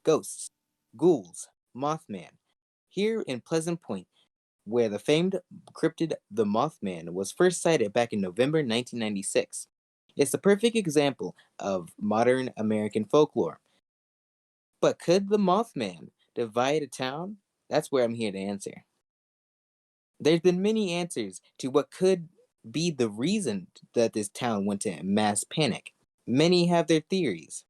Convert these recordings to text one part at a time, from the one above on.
ghosts, ghouls, Mothman. Here in Pleasant Point, where the famed cryptid the Mothman was first sighted back in November 1996. It's the perfect example of modern American folklore. But could the Mothman divide a town? That's where I'm here to answer. There's been many answers to what could be the reason that this town went to mass panic. Many have their theories.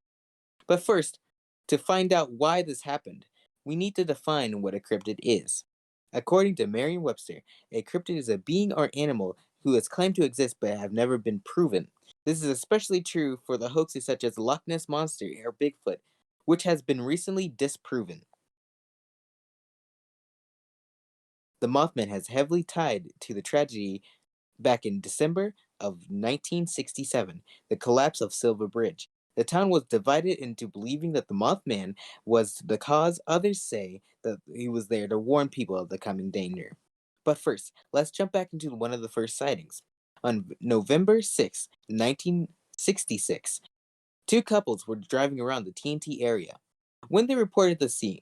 But first, to find out why this happened, we need to define what a cryptid is. According to Merriam-Webster, a cryptid is a being or animal who has claimed to exist but have never been proven. This is especially true for the hoaxes such as Loch Ness Monster or Bigfoot, which has been recently disproven. The Mothman has heavily tied to the tragedy back in December of 1967, the collapse of Silver Bridge. The town was divided into believing that the Mothman was the cause. Others say that he was there to warn people of the coming danger. But first, let's jump back into one of the first sightings. On November 6, 1966, two couples were driving around the TNT area. When they reported the scene,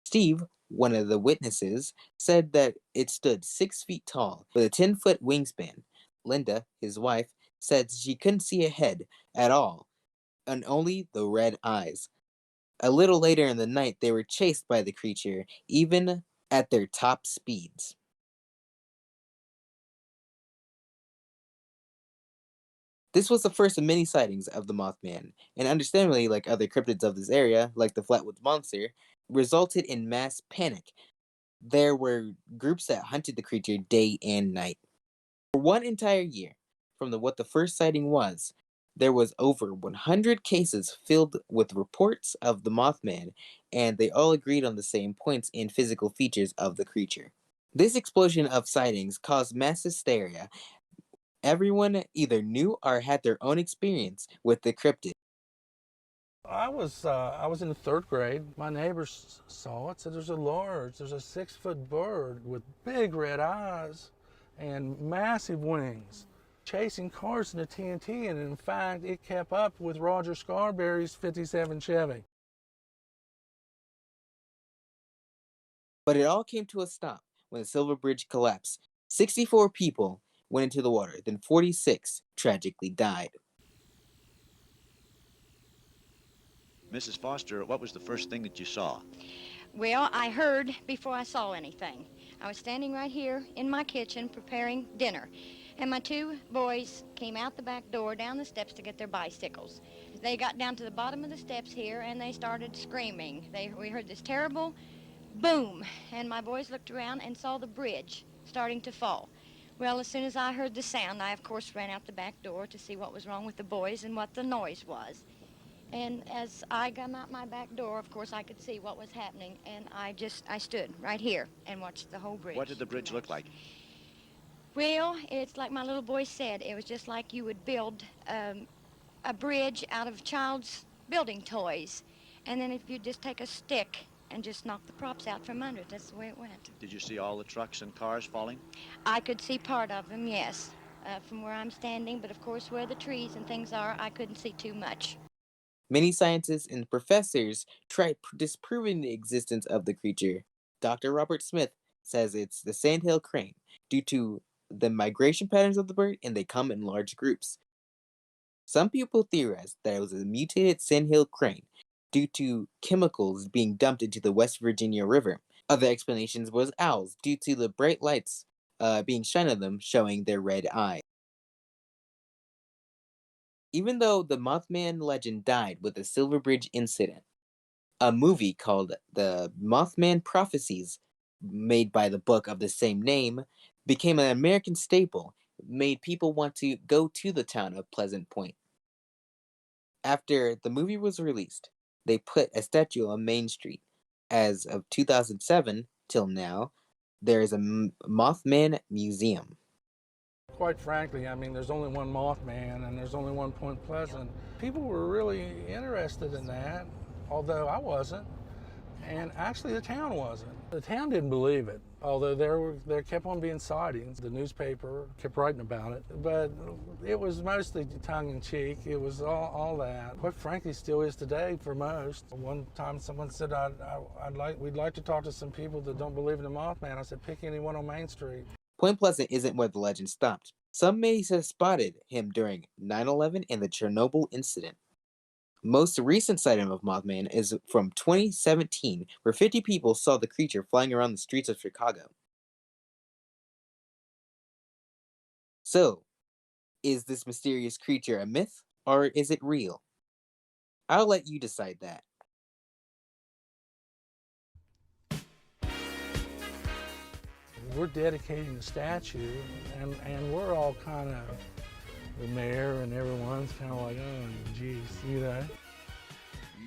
Steve, one of the witnesses, said that it stood 6 feet tall with a 10-foot wingspan. Linda, his wife, said she couldn't see a head at all and only the red eyes. A little later in the night, they were chased by the creature, even at their top speeds. This was the first of many sightings of the Mothman, and understandably, like other cryptids of this area, like the Flatwoods Monster, resulted in mass panic. There were groups that hunted the creature day and night. For one entire year, from what the first sighting was, there was over 100 cases filled with reports of the Mothman, and they all agreed on the same points and physical features of the creature. This explosion of sightings caused mass hysteria. Everyone either knew or had their own experience with the cryptid. I was in the third grade. My neighbors saw it. Said there's a 6-foot bird with big red eyes and massive wings, chasing cars in the TNT. And in fact, it kept up with Roger Scarberry's '57 Chevy. But it all came to a stop when the Silver Bridge collapsed. 64 people went into the water, then 46 tragically died. Mrs. Foster, what was the first thing that you saw? Well, I heard before I saw anything. I was standing right here in my kitchen preparing dinner, and my two boys came out the back door down the steps to get their bicycles. They got down to the bottom of the steps here, and they started screaming. We heard this terrible boom, and my boys looked around and saw the bridge starting to fall. Well, as soon as I heard the sound, I, of course, ran out the back door to see what was wrong with the boys and what the noise was. And as I got out my back door, of course, I could see what was happening, and I stood right here and watched the whole bridge. What did the bridge look like? Well, it's like my little boy said. It was just like you would build a bridge out of child's building toys. And then if you just take a stick and just knock the props out from under it, that's the way it went. Did you see all the trucks and cars falling? I could see part of them, yes, from where I'm standing, but of course where the trees and things are, I couldn't see too much. Many scientists and professors tried disproving the existence of the creature. Dr. Robert Smith says it's the sandhill crane due to the migration patterns of the bird, and they come in large groups. Some people theorize that it was a mutated sandhill crane due to chemicals being dumped into the West Virginia River. Other explanations was owls due to the bright lights being shined on them, showing their red eyes. Even though the Mothman legend died with the Silver Bridge incident, a movie called The Mothman Prophecies, made by the book of the same name, became an American staple, made people want to go to the town of Pleasant Point. After the movie was released, they put a statue on Main Street. As of 2007 till now, there is a Mothman Museum. Quite frankly, I mean, there's only one Mothman and there's only one Point Pleasant. People were really interested in that, although I wasn't. And actually the town wasn't. The town didn't believe it, although there kept on being sightings. The newspaper kept writing about it, but it was mostly tongue-in-cheek. It was all that. Quite frankly, still is today for most. One time someone said, we'd like to talk to some people that don't believe in the Mothman. I said, pick anyone on Main Street. Point Pleasant isn't where the legend stopped. Some may have spotted him during 9/11 and the Chernobyl incident. Most recent sighting of Mothman is from 2017, where 50 people saw the creature flying around the streets of Chicago. So, is this mysterious creature a myth, or is it real? I'll let you decide that. We're dedicating the statue, and we're all kind of, the mayor and everyone's kind of like, oh, geez, you know.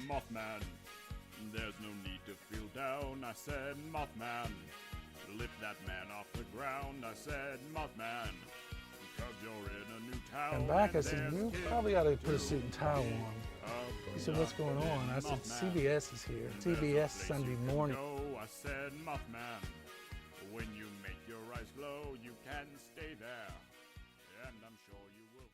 Mothman, there's no need to feel down. I said, Mothman, lift that man off the ground. I said, Mothman, because you're in a new town. And back, I said, you probably ought to put a suit and tie on. He said, what's going on? I said, CBS is here. CBS Sunday morning. I said, Mothman, when you make your eyes glow, you can stay there. And I'm sure you will.